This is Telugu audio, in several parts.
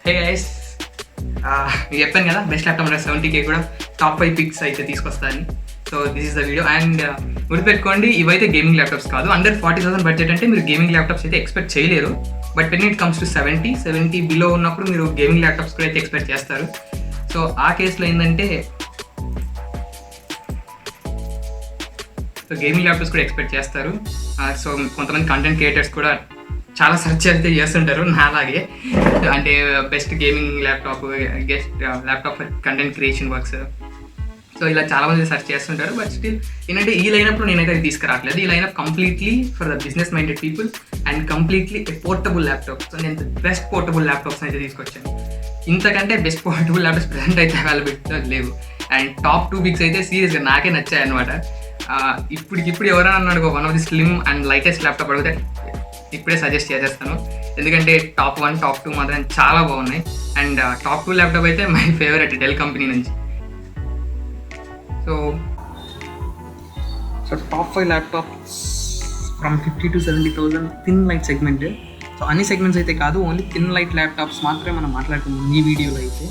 హే గైస్, చెప్పాను కదా బెస్ట్ ల్యాప్టాప్ 70K కూడా టాప్ 5 పిక్స్ అయితే తీసుకొస్తాను. So this is the video. And గుర్తుపెట్టుకోండి, ఇవైతే గేమింగ్ ల్యాప్టాప్స్ కాదు. అండర్ 40,000 బడ్జెట్ అంటే మీరు గేమింగ్ ల్యాప్టాప్స్ అయితే ఎక్స్పెక్ట్ చేయలేరు. But when it comes to 70 below ఉన్నప్పుడు మీరు గేమింగ్ ల్యాప్టాప్స్ కూడా అయితే ఎక్స్పెక్ట్ చేస్తారు. సో ఆ కేసులో ఏంటంటే గేమింగ్ ల్యాప్టాప్స్ కూడా ఎక్స్పెక్ట్ చేస్తారు. సో కొంతమంది కంటెంట్ క్రియేటర్స్ కూడా చాలా సెర్చ్ అయితే చేస్తుంటారు నాలాగే. అంటే best gaming laptop, guest laptop for content creation works. So ఇలా చాలామంది సెర్చ్ చేస్తుంటారు. బట్ స్టిల్ ఏంటంటే ఈ లైనప్లో నేనైతే అది తీసుకురావట్లేదు. ఈ lineup completely for the business minded people and completely portable laptops. నేను బెస్ట్ పోర్టబుల్ ల్యాప్టాప్స్ అయితే తీసుకొచ్చాను. ఇంతకంటే బెస్ట్ పోర్టబుల్ ల్యాప్టాప్స్ ప్రజెంట్ అయితే అవైలబిలిటీలో లేవు. అండ్ టాప్ 2 పిక్స్ అయితే సీరియస్గా నాకే నచ్చాయి అనమాట. ఇప్పుడు ఎవరైనా అన్నాడు one of the slim and lightest laptop అడిగితే ఇప్పుడే సజెస్ట్ చేసేస్తాను. ఎందుకంటే టాప్ 1, టాప్ 2 మాత్రం చాలా బాగున్నాయి. అండ్ టాప్ 2 ల్యాప్టాప్ అయితే మై ఫేవరెట్ డెల్ కంపెనీ నుంచి. So top 5 laptops from 50 to 70,000 thin light segment. So అన్ని సెగ్మెంట్స్ అయితే కాదు, ఓన్లీ థిన్ లైట్ ల్యాప్టాప్స్ మాత్రమే మనం మాట్లాడుకుందాం ఈ వీడియోలో అయితే.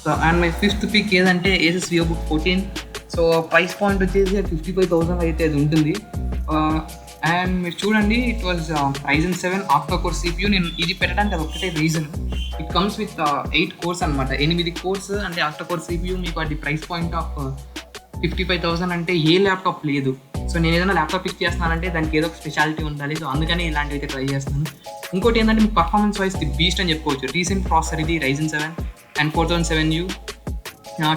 So and my 5th pick ఏదంటే Asus VivoBook 14. So price point వచ్చేసి 55,000 అయితే అది ఉంటుంది. అండ్ మీరు చూడండి, it was Ryzen 7 octa-core CPU. నేను ఇది పెట్టడానికి అది ఒక్కటే reason. It comes with 8 course అనమాట, 8 కోర్స్. అంటే octa-core CPU మీకు అది ప్రైస్ పాయింట్ ఆఫ్ 55,000 అంటే ఏ ల్యాప్టాప్ లేదు. సో నేను ఏదైనా ల్యాప్టాప్ పిక్ చేస్తున్నానంటే దానికి ఏదో ఒక స్పెషాలిటీ ఉండాలి. సో అందుకని ఇలాంటివి అయితే ట్రై చేస్తున్నాను. ఇంకోటి ఏంటంటే మీకు పర్ఫార్మెన్స్ వైజ్ ది బీస్ట్ అని చెప్పుకోవచ్చు. రీసెంట్ ప్రాసెసర్ ఇది Ryzen 7 and 4007U.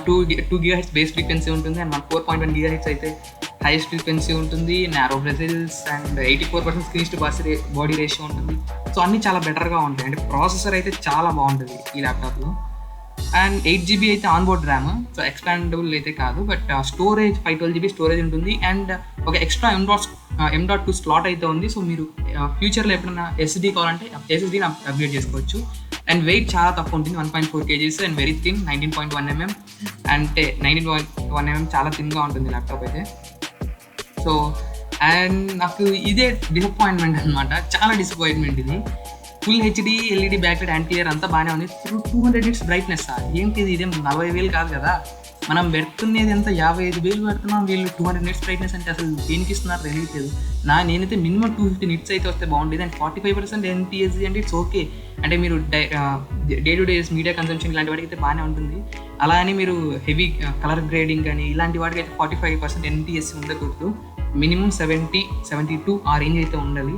2 GHz base frequency ఉంటుంది. అండ్ 4.1 GHz అయితే హైయెస్ట్ ఫ్రీక్వెన్సీ ఉంటుంది. Narrow Brussels and 84% screen to body ratio ఉంటుంది. సో అన్నీ చాలా బెటర్గా ఉంటాయి. అంటే ప్రాసెసర్ అయితే చాలా బాగుంటుంది ఈ ల్యాప్టాప్లో. అండ్ 8GB అయితే ఆన్బోర్డ్ ర్యామ్. సో ఎక్స్పాండబుల్ అయితే కాదు, బట్ స్టోరేజ్ 512GB స్టోరేజ్ ఉంటుంది. అండ్ ఒక ఎక్స్ట్రా M.2 స్లాట్ అయితే ఉంది. సో మీరు ఫ్యూచర్లో ఎప్పుడైనా SSD కావాలంటే SSDని అప్గ్రేడ్ చేసుకోవచ్చు. అండ్ వెయిట్ చాలా తక్కువ ఉంటుంది, 1.4 kgs. And very thin, 19.1 mm. అంటే 19.1 mm చాలా థిన్గా ఉంటుంది ల్యాప్టాప్ అయితే. సో అండ్ నాకు ఇదే డిసప్పాయింట్మెంట్ అనమాట, చాలా డిసప్పాయింట్మెంట్ ఇది. Full HD LED backlight anti-air అంతా బాగానే ఉంది. 200 nits బ్రైట్నెస్. ఏంటిది, ఇదేం 40,000 కాదు కదా. మనం పెడుతున్నది ఎంత 55,000 పెడుతున్నాం, వీళ్ళు 200 nits బ్రైట్నెస్ అంటే అసలు దేనికి ఇస్తున్నారు తెలియట్లేదు. నేనైతే మినిమం 250 nits అయితే వస్తే బాగుండేది. అండ్ 45% NTSC అంటే ఇట్స్ ఓకే. అంటే మీరు day two days media consumption ఇలాంటి వాటికి అయితే బాగానే ఉంటుంది. అలా అని మీరు హెవీ కలర్ గ్రేడింగ్ కానీ ఇలాంటి వాటికి అయితే 45% NTSC ఉండకూడదు. మినిమం 70-72 ఆ రేంజ్ అయితే ఉండాలి.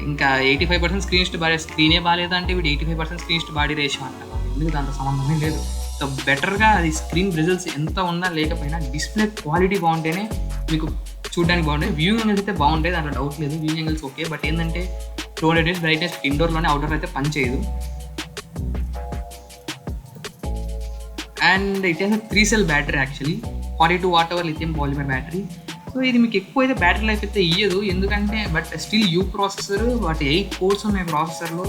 ఇంకా 85% స్క్రీనే బాగాలేదంటే వీడు 85% స్క్రీన్ టు బాడీ రేషియో అంటారు. ఎందుకు దాంతో సంబంధమే లేదు. సో బెటర్గా అది స్క్రీన్ రిజల్ట్స్ ఎంత ఉన్నా లేకపోయినా డిస్ప్లే క్వాలిటీ బాగుంటేనే మీకు చూడడానికి బాగుంటుంది. వ్యూయింగ్ యాంగిల్స్ అయితే బాగుంటాయి, దాంట్లో డౌట్ లేదు. Viewing angles okay. బట్ ఏంటంటే 200 nits బ్రైట్నెస్ ఇండోర్లోనే, అవుట్డోర్ అయితే పని చేయదు. And it has 3 cell battery actually, 42 Wh lithium polymer battery. So ఇది మీకు ఎక్కువ అయితే బ్యాటరీ లైఫ్ అయితే ఇయ్యదు. ఎందుకంటే బట్ స్టిల్ యూ ప్రాసెసర్, వాటి 8 కోర్స్ ఉన్నాయి ప్రాసెసర్లో.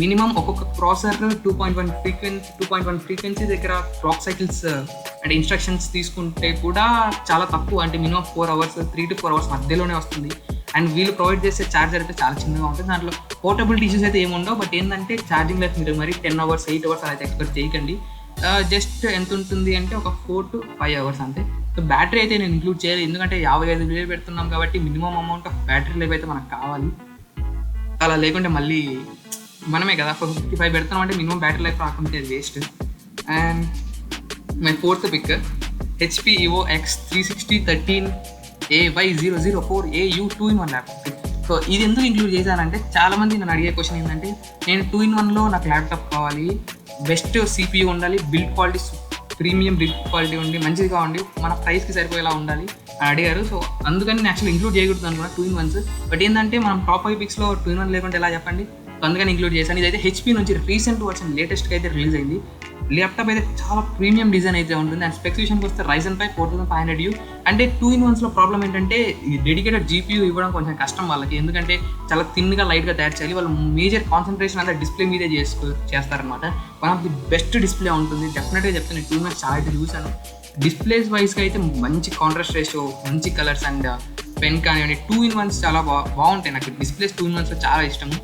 మినిమం ఒక్కొక్క ప్రాసెసర్ 2.1 ఫ్రీక్వెన్సీ దగ్గర క్లాక్ సైకిల్స్ అంటే ఇన్స్ట్రక్షన్స్ తీసుకుంటే కూడా చాలా తక్కువ. అంటే మినిమం 4 hours, 3 to 4 hours మధ్యలోనే వస్తుంది. అండ్ వీళ్ళు ప్రొవైడ్ చేసే ఛార్జర్ అయితే చాలా చిన్నగా ఉంటుంది. దాంట్లో పోర్టబిలిటీ ఇష్యూస్ అయితే ఏముండవు. బట్ ఏంటంటే ఛార్జింగ్ లైఫ్ మీరు మరి 10 hours, 8 hours అలా అయితే ఎక్స్పెక్ట్ చేయకండి. జస్ట్ ఎంత ఉంటుంది అంటే ఒక 4 to 5 hours అంతే. సో బ్యాటరీ అయితే నేను ఇంక్లూడ్ చేయాలి, ఎందుకంటే 55,000 పెడుతున్నాం కాబట్టి minimum amount of battery life అయితే మనకు కావాలి. అలా లేకుంటే మళ్ళీ మనమే కదా 55 పెడుతున్నాం అంటే మినిమం బ్యాటరీ లైఫ్ రాకుంటే waste. And my 4th pick HP Evo X 360 13AY004AU 2-in-1 laptop. So ఇది ఎందుకు ఇంక్లూడ్ చేశానంటే చాలామంది నన్ను అడిగే క్వశ్చన్ ఏంటంటే, నేను 2-in-1లో నాకు ల్యాప్టాప్ కావాలి, బెస్ట్ CPU ఉండాలి, build quality premium build quality ఉండి మంచిగా ఉండి మన ప్రైస్కి సరిపోయేలా ఉండాలి అని అడిగారు. సో అందుకని నేను యాక్చువల్లీ ఇంక్లూడ్ చేయకూడదు అనుకున్నా 2-in-1s. బట్ ఏంటంటే మనం టాప్ 5 పిక్స్లో 2-in-1 లేకుంటే ఎలా చెప్పండి. సో అందుకని ఇంక్లూడ్ చేశాను. ఇదైతే HP నుంచి రీసెంట్ వర్షన్ లేటెస్ట్గా అయితే రిలీజ్ అయింది. ల్యాప్టాప్ అయితే చాలా ప్రీమియం డిజైన్ అయితే ఉంటుంది. అండ్ స్పెసిఫికేషన్కి వస్తే Ryzen 5 4500U. అంటే 2-in-1స్లో ప్రాబ్లం ఏంటంటే ఈ డెడికేటెడ్ GPU ఇవ్వడం కొంచెం కష్టం వాళ్ళకి. ఎందుకంటే చాలా థిన్గా లైట్గా తయారు చేయాలి. వాళ్ళు మేజర్ కాన్సన్ట్రేషన్ అంతా డిస్ప్లే మీదే చేస్తారనమాట. One of the best display ఉంటుంది డెఫినెట్గా చెప్తాను. 2-in-1 చాలా అయితే చూశాను. డిస్ప్లేస్ వైజ్గా అయితే మంచి కాంట్రాస్ట్ రేషియో, మంచి కలర్స్ అండ్ పెన్ కానివ్వండి 2-in-1s చాలా బాగుంటాయి. నాకు డిస్ప్లేస్ 2-in-1స్లో చాలా ఇష్టము.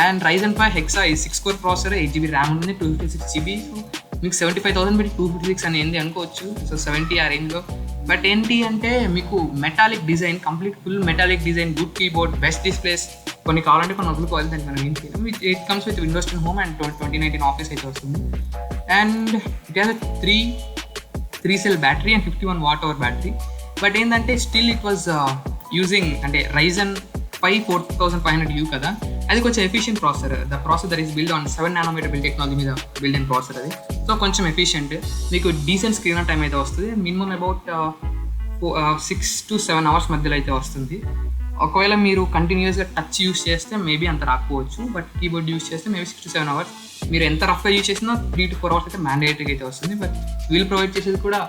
అండ్ Ryzen 5 Hexa ఈ 6 కోర్ ప్రాసెసర్, 8GB ర్యామ్ ఉంటుంది, 256GB. సో మీకు 75,000 పెట్టి 256 అని ఏంది అనుకోవచ్చు. సో 70 ఆ రేంజ్లో. బట్ ఏంటి అంటే మీకు metallic design, complete full metallic design, good keyboard, best displays, కొన్ని కావాలంటే కొన్ని వదులుకోవాలి, దానికి మనం ఏం చేయలేం. It comes with Windows 10 home and 2019 office అయితే వస్తుంది. And it has 3 cell battery and 51 Wh battery. But ఏంటంటే స్టిల్ ఇట్ వాజ్ యూజింగ్ అంటే Ryzen 5 4500U కదా, అది కొంచెం efficient processor. The processor is build on 7nm build technology మీద బిల్డ్ అయిన ప్రాసెసర్ అది. సో కొంచెం ఎఫిషియెంట్, మీకు డీసెంట్ స్క్రీన్ టైం అయితే వస్తుంది. మినిమం అబౌట్ 6 to 7 hours మధ్యలో అయితే వస్తుంది. ఒకవేళ మీరు కంటిన్యూస్గా టచ్ యూస్ చేస్తే మేబీ అంత రాకపోవచ్చు, బట్ కీబోర్డ్ యూస్ చేస్తే మేబీ 6 to 7 hours. మీరు ఎంత రఫ్గా యూజ్ చేసినా 3 to 4 hours అయితే మ్యాండేటరీగా అయితే వస్తుంది. బట్ వీళ్ళు ప్రొవైడ్ చేసేది కూడా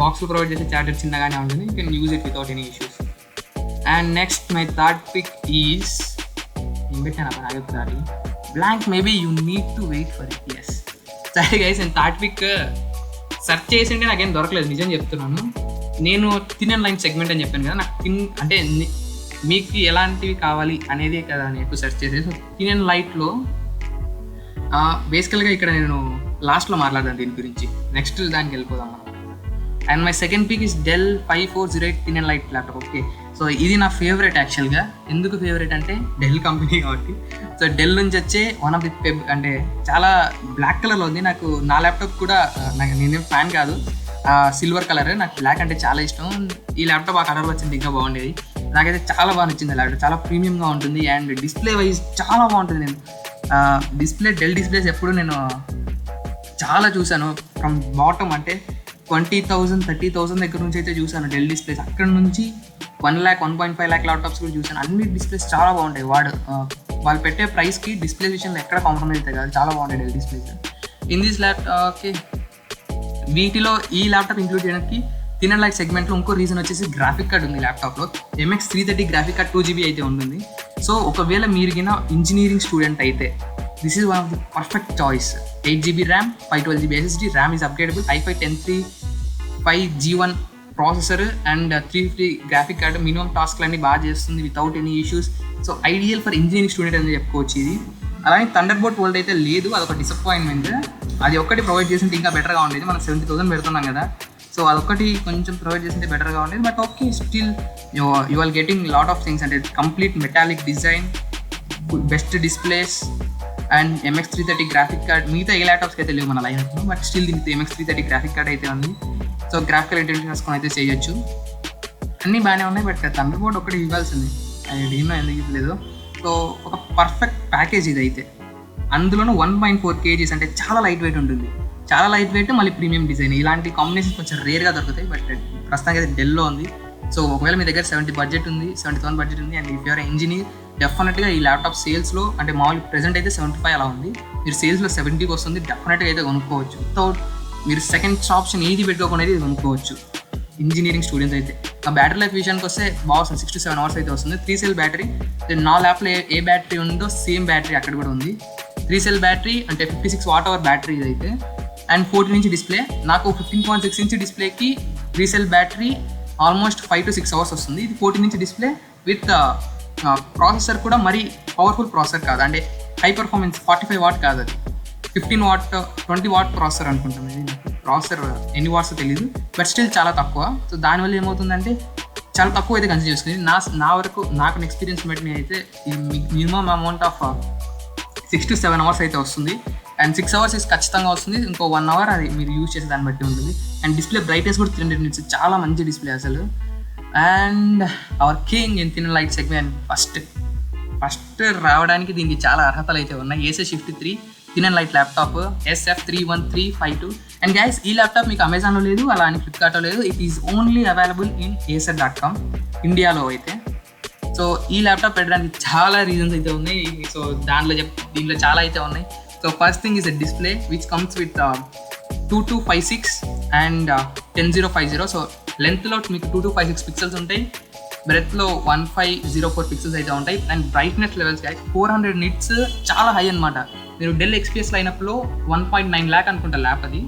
బాక్స్లో ప్రొవైడ్ చేసే చార్జర్ చిన్నగానే ఉంటుంది. You can use it without any issues. And next my third pick is ఏం పెట్టాను అక్కడ ఆగుతుంది blank, maybe you need to wait for it. Yes సరే గైస్, నేను థర్డ్ పిక్ సెర్చ్ చేసింటే నాకేం దొరకలేదు, నిజం చెప్తున్నాను. నేను థిన్ అండ్ లైన్ సెగ్మెంట్ అని చెప్పాను కదా, నాకు థిన్ అంటే మీకు ఎలాంటివి కావాలి అనేది కదా నేను ఎక్కువ సెర్చ్ చేసేది. సో థిన్ అండ్ లైట్లో బేసికల్గా ఇక్కడ నేను లాస్ట్లో మాట్లాడదాను దీని గురించి, నెక్స్ట్ దానికి వెళ్ళిపోదాం మనం. And my second pick is Dell 5408 thin and light laptop. Okay, so ఇది నా ఫేవరెట్ యాక్చువల్గా. ఎందుకు ఫేవరెట్ అంటే డెల్ కంపెనీ కాబట్టి. సో డెల్ నుంచి వచ్చే వన్ ఆఫ్ ది అంటే చాలా బ్లాక్ కలర్లో ఉంది. నాకు నా ల్యాప్టాప్ కూడా నేనేం ఫ్యాన్ కాదు, సిల్వర్ కలర్, నాకు బ్లాక్ అంటే చాలా ఇష్టం. ఈ ల్యాప్టాప్ ఆ కలర్లో వచ్చింది ఇంకా బాగుండేది. నాకైతే చాలా బాగా నచ్చింది ల్యాప్టాప్, చాలా ప్రీమియంగా ఉంటుంది అండ్ డిస్ప్లే వైజ్ చాలా బాగుంటుంది. నేను డిస్ప్లే డెల్ డిస్ప్లేస్ ఎప్పుడు నేను చాలా చూశాను, ఫ్రమ్ బాటమ్ అంటే 20,000 30,000 దగ్గర నుంచి అయితే చూశాను డెల్ డిస్ప్లేస్. అక్కడ నుంచి 1 lakh 1.5 lakh ల్యాప్టాప్స్ కూడా చూశాను. అన్ని డిస్ప్లేస్ చాలా బాగుంటాయి. వాళ్ళు పెట్టే ప్రైస్కి డిస్ప్లే విషయంలో ఎక్కడ కాంప్రమైజ్ అవుతాయి కాదు, చాలా బాగుంటాయి డెల్ డిస్ప్లేస్. ఇన్ దిస్ ల్యాప్టాప్కి వీటిలో ఈ ల్యాప్టాప్ ఇంక్లూడ్ చేయడానికి థిన్ అండ్ లైట్ సెగ్మెంట్లో ఇంకో రీజన్ వచ్చేసి గ్రాఫిక్ కార్డ్ ఉంది ల్యాప్టాప్లో. MX 330 గ్రాఫిక్ కార్డ్ 2GB అయితే ఉంటుంది. సో ఒకవేళ మీరు గిన ఇంజనీరింగ్ స్టూడెంట్ అయితే this is one of the perfect choice. 8GB RAM, 512GB SSD, RAM is upgradable, i5 10335G1 processor and 350 graphic card. Minimum టాస్క్లన్నీ బాగా చేస్తుంది without any issues. So ideal for engineering student అని చెప్పుకోవచ్చు ఇది. అలానే థండర్బోల్ట్ వోల్ట్ అయితే లేదు, అదొక డిసప్పాయింట్మెంట్. అది ఒక్కటి ప్రొవైడ్ చేసింటే ఇంకా బెటర్గా ఉండేది. మనం 70,000 పెడుతున్నాం కదా, సో అదొక్కటి కొంచెం ప్రొవైడ్ చేసింటే బెటర్గా ఉండేది. But okay, still you are getting lot of things, అంటే complete metallic design, best displays and MX 330 graphic card. మిగతా ఏ ల్యాప్టాప్స్కి అయితే లేవు మన లైన్అప్లో, బట్ స్టిల్ దీనికి MX 330 గ్రాఫిక్ కార్డ్ అయితే ఉంది. సో గ్రాఫికల్ ఇంటెలిజెన్స్ చేసుకొని అయితే చేయొచ్చు. అన్నీ బాగానే ఉన్నాయి, బట్ థండర్బోల్ట్ ఒకటి ఇవ్వాల్సింది, అది ఏమో ఎందుకు ఇవ్వలేదు. సో ఒక పర్ఫెక్ట్ ప్యాకేజ్ ఇది అయితే. అందులోనూ 1.4 kgs అంటే చాలా లైట్ వెయిట్ ఉంటుంది, చాలా లైట్ వెయిట్, మళ్ళీ ప్రీమియం డిజైన్. ఇలాంటి కాంబినేషన్ కొంచెం రేర్గా దొరుకుతాయి, బట్ ప్రస్తుతానికి అయితే డెల్లో ఉంది. సో ఒకవేళ మీ దగ్గర 70,000 బడ్జెట్ ఉంది అండ్ ఇఫ్ యూఆర్ ఇంజనీర్, డెఫినెట్గా ఈ ల్యాప్టాప్ సేల్స్లో అంటే మామూలు ప్రెజెంట్ అయితే 75 అలా ఉంది, మీరు సేల్స్లో 70కి వస్తుంది, డెఫినెట్గా అయితే కొనుక్కోవచ్చు. వితౌట్ మీరు సెకండ్ ఆప్షన్ ఏది పెట్టుకోకుండా ఇది కొనుక్కోవచ్చు ఇంజనీరింగ్ స్టూడెంట్స్ అయితే. ఆ బ్యాటరీ లైఫ్ విషయానికి వస్తే బాగా వస్తుంది, 6 to 7 hours అయితే వస్తుంది. 3 cell బ్యాటరీ, నా ల్యాప్లో ఏ బ్యాటరీ ఉందో సేమ్ బ్యాటరీ అక్కడ కూడా ఉంది. 3 cell బ్యాటరీ అంటే 56 Wh బ్యాటరీ ఇదైతే. And 14 inch display. నాకు 15.6 inch డిస్ప్లేకి 3 cell battery almost 5 to 6 hours వస్తుంది. ఇది 14 inch డిస్ప్లే విత్ ప్రాసెసర్ కూడా మరీ పవర్ఫుల్ ప్రాసెసర్ కాదు, అంటే హై పర్ఫార్మెన్స్ 45 watt కాదు, అది 15 watt 20 watt ప్రాసెసర్ అనుకుంటాను. ఇది ప్రాసెసర్ ఎన్ని వాట్స్ తెలియదు, బట్ స్టిల్ చాలా తక్కువ. సో దానివల్ల ఏమవుతుందంటే చాలా తక్కువ అయితే కన్సిడర్ చేసుకుని నా వరకు నాకు ఎక్స్పీరియన్స్ బట్టి అయితే minimum amount of 6 to 7 hours అయితే వస్తుంది. అండ్ 6 hours ఖచ్చితంగా వస్తుంది, ఇంకో 1 hour అది మీరు యూజ్ చేసే దాన్ని బట్టి ఉంటుంది. అండ్ డిస్ప్లే బ్రైట్నెస్ కూడా 300 nits, చాలా మంచి డిస్ప్లే అసలు. And hour king in thin light segment first రావడానికి దీనికి చాలా అర్హతలు అయితే ఉన్నాయి. Acer Shift 3 thin and light laptop SF31352. And guys, ఈ ల్యాప్టాప్ మీకు అమెజాన్లో లేదు, అలా అని ఫ్లిప్కార్ట్లో లేదు. It is only available in acer.com ఇండియాలో అయితే. సో ఈ ల్యాప్టాప్ పెట్టడానికి చాలా రీజన్స్ అయితే ఉన్నాయి. సో దీంట్లో చాలా అయితే ఉన్నాయి. So first thing is a display which comes with 2256 and 10050. So లెంత్లో మీకు 2256 పిక్సెల్స్ ఉంటాయి, బ్రెత్లో 1504 పిక్సెల్స్ అయితే ఉంటాయి. అండ్ బ్రైట్నెస్ లెవెల్స్ 400 nits చాలా హై అనమాట. మీరు డెల్ XPS లైనప్లో 1.9 lakh అనుకుంటా ల్యాప్, అది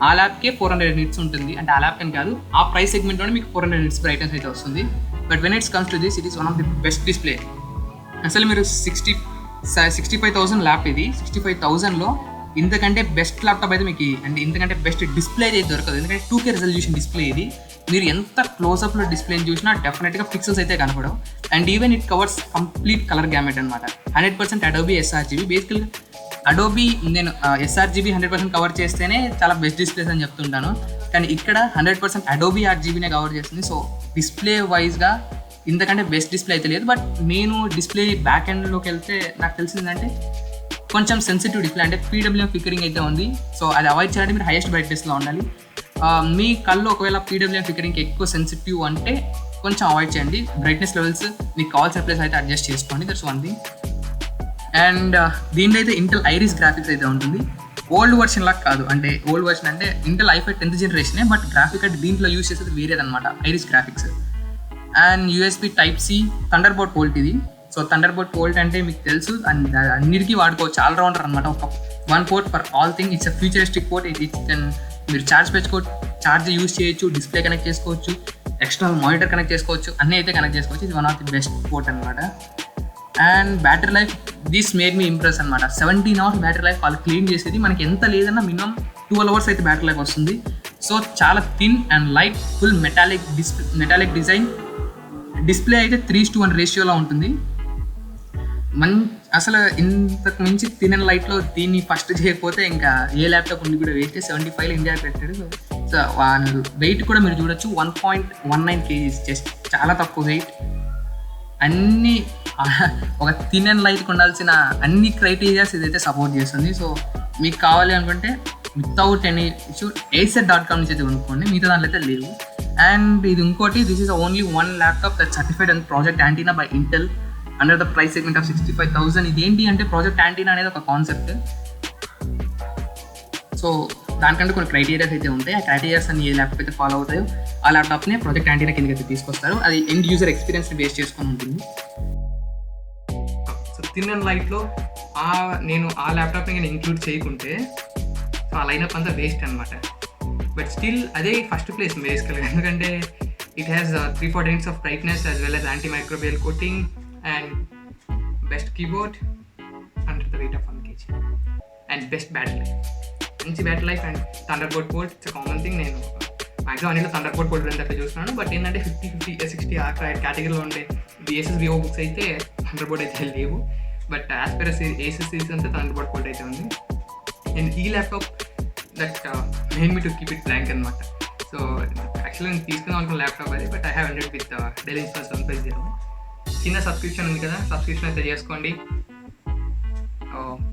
ఆ ల్యాప్కే 400 nits ఉంటుంది. అంటే ఆ ల్యాప్ అని కాదు, ఆ ప్రైస్ సెగ్మెంట్లోనే మీకు 400 nits బ్రైట్నెస్ అయితే వస్తుంది. But when it's comes to this, it is one of the best display. అసలు మీరు 60 65,000 ల్యాప్ ఇది. 65,000లో ఇంతకంటే బెస్ట్ ల్యాప్టాప్ అయితే మీకు, అంటే ఇంతకంటే బెస్ట్ డిస్ప్లే అయితే దొరకదు. ఎందుకంటే 2K రెజల్యూషన్ డిస్ప్లే ఇది. మీరు ఎంత క్లోజ్అప్లో డిస్ప్లేని చూసినా డెఫినెట్గా పిక్సెల్స్ అయితే కనపడవు. And even it covers complete colour gamete అనమాట. 100% అడోబీ sRGB. బేసికల్గా అడోబీ నేను sRGB 100% కవర్ చేస్తేనే చాలా బెస్ట్ డిస్ప్లేస్ అని చెప్తుంటాను, కానీ ఇక్కడ 100% అడోబీ RGBనే కవర్ చేస్తుంది. సో డిస్ప్లే వైజ్గా ఇంతకంటే బెస్ట్ డిస్ప్లే అయితే లేదు. బట్ నేను డిస్ప్లే బ్యాక్ ఎండ్లోకి వెళ్తే నాకు తెలిసిందంటే కొంచెం సెన్సిటివ్ డిస్ప్లే, అంటే PWM ఫ్లికరింగ్ అయితే ఉంది. సో అది అవాయిడ్ చేయాలంటే మీరు హైయెస్ట్ బ్రైట్నెస్లో ఉండాలి. మీ కళ్ళు ఒకవేళ PWM ఫ్లికరింగ్కి ఎక్కువ సెన్సిటివ్ అంటే కొంచెం అవాయిడ్ చేయండి. బ్రైట్నెస్ లెవెల్స్ మీకు కావాల్సిన ప్లేస్ అయితే అడ్జస్ట్ చేసుకోండి. That's one thing. అండ్ దీంట్లో అయితే ఇంటెల్ ఐరిస్ గ్రాఫిక్స్ అయితే ఉంటుంది. ఓల్డ్ వర్షన్ లాగా కాదు, అంటే ఓల్డ్ వర్షన్ అంటే ఇంటెల్ i5 10th జనరేషనే, బట్ గ్రాఫిక్ అంటే దీంట్లో యూస్ చేసేది వేరేదన్నమాట, Iris graphics. And USB Type-C Thunderbolt port ఇది. సో థండర్బోల్ట్ పోర్ట్ అంటే మీకు తెలుసు, అన్నిటికీ వాడుకోవచ్చు, ఆల్రౌండర్ అనమాట. ఒక one port for all thing. It's a futuristic port. మీరు ఛార్జ్ పెంచుకోవచ్చు, ఛార్జ్ యూస్ చేయొచ్చు, డిస్ప్లే కనెక్ట్ చేసుకోవచ్చు, ఎక్స్టర్నల్ మానిటర్ కనెక్ట్ చేసుకోవచ్చు, అన్నీ అయితే కనెక్ట్ చేసుకోవచ్చు. ఇది one of the best port అనమాట. And battery life, this made me impress అనమాట. 17 hours బ్యాటరీ లైఫ్ వాళ్ళు క్లీన్ చేసేది. మనకి ఎంత లేదన్నా మినిమం 12 hours అయితే బ్యాటరీ లైఫ్ వస్తుంది. సో చాలా thin and light, full metallic design. Display అయితే 3:1 రేషియోలో ఉంటుంది. అసలు ఇంతకు మించి థిన్ అండ్ లైట్లో దీన్ని ఫస్ట్ చేయకపోతే ఇంకా ఏ ల్యాప్టాప్ ఉండి కూడా వేస్ట్. 75 ఇండియా పెట్టాడు. సో వెయిట్ కూడా మీరు చూడొచ్చు, 1.19 kgs, జస్ట్ చాలా తక్కువ వెయిట్. అన్ని ఒక థిన్ అండ్ లైట్కి ఉండాల్సిన అన్ని క్రైటీరియాస్ ఇదైతే సపోర్ట్ చేస్తుంది. సో మీకు కావాలి అనుకుంటే వితౌట్ ఎనీ ఇష్యూ acer.com నుంచి అయితే కొనుక్కోండి, మిగతా దాంట్లో అయితే లేవు. అండ్ ఇది ఇంకోటి, this is only one laptop that certified and project antenna by Intel under the price segment of 65,000. ఇది ఏంటి అంటే ప్రాజెక్ట్ యాంటీనా అనేది ఒక కాన్సెప్ట్. సో దానికంటే కొన్ని క్రైటీరియాస్ అయితే ఉంటాయి. ఆ క్రైటీరియాస్ అన్ని ఏ ల్యాప్టాప్ అయితే ఫాలో అవుతాయో ఆ ల్యాప్టాప్ని ప్రాజెక్ట్ యాంటీనా కిందకి అయితే తీసుకొస్తారు. అది ఎండ్ యూజర్ ఎక్స్పీరియన్స్ని బేస్ చేసుకొని ఉంటుంది. సో థిన్ అండ్ లైట్లో నేను ఆ ల్యాప్టాప్ని నేను ఇంక్లూడ్ చేయకుంటే సో ఆ లైనప్ అంతా వేస్ట్ అనమాట. బట్ స్టిల్ అదే ఫస్ట్ ప్లేస్ బేసికల్గా, ఎందుకంటే it has 340 nits of brightness as well as anti microbial coating and best keyboard under the weight of 1 kg and best battery life. మంచి battery life and Thunderbolt port. It's common thing. నేను మ్యాక్సిమం అన్నిలో థండర్బోల్ట్ పోర్ట్ గురించి అట్లా చూస్తున్నాను. బట్ ఏంటంటే 50, 60 ఆ కేటగిరీలో ఉండే ఏసెస్ వివో బుక్స్ అయితే థండర్బోల్ట్ అయితే లేవు. But as per Asus series అంతా థండర్బోల్ట్ పోర్ట్ అయితే ఉంది. అండ్ ఈ laptop that main me to keep it blank అనమాట. సో యాక్చువల్లీ నేను తీసుకుందాం అనుకున్న ల్యాప్టాప్ అది, but I have ended with Dell ఇన్స్టాన్స్ 150. చిన్న సబ్స్క్రిప్షన్ ఉంది కదా, సబ్స్క్రిప్షన్ అయితే చేసుకోండి.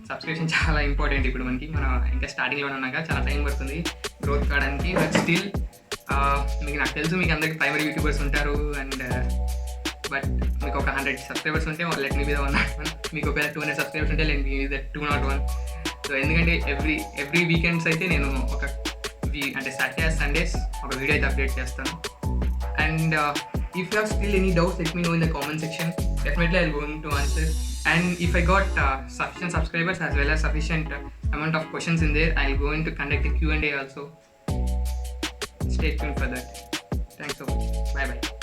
సబ్స్క్రిప్షన్ చాలా ఇంపార్టెంట్ ఇప్పుడు మనకి. మనం ఇంకా స్టార్టింగ్లో ఉన్నాక చాలా టైం పడుతుంది గ్రోత్ కావడానికి. బట్ స్టిల్ మీకు నాకు తెలుసు మీకు అందరికీ ప్రైమరీ యూట్యూబర్స్ ఉంటారు. అండ్ బట్ మీకు ఒక 100 సబ్స్క్రైబర్స్ ఉంటే లెట్ మీ బి ద 101. మీకు ఒక 200 సబ్స్క్రైబర్స్ ఉంటే let me be the 201. So ఎందుకంటే ఎవ్రీ వీకెండ్స్ అయితే నేను ఒక అంటే సాటర్డే సండేస్ ఒక వీడియో అయితే అప్డేట్ చేస్తాను. And if you have still any doubts, let me know in the comment section. Definitely I'll going to answer. And if I got sufficient subscribers as well as sufficient amount of questions in there, I'll go into conduct a Q&A also. Stay tuned for that. Thanks so much. Bye bye.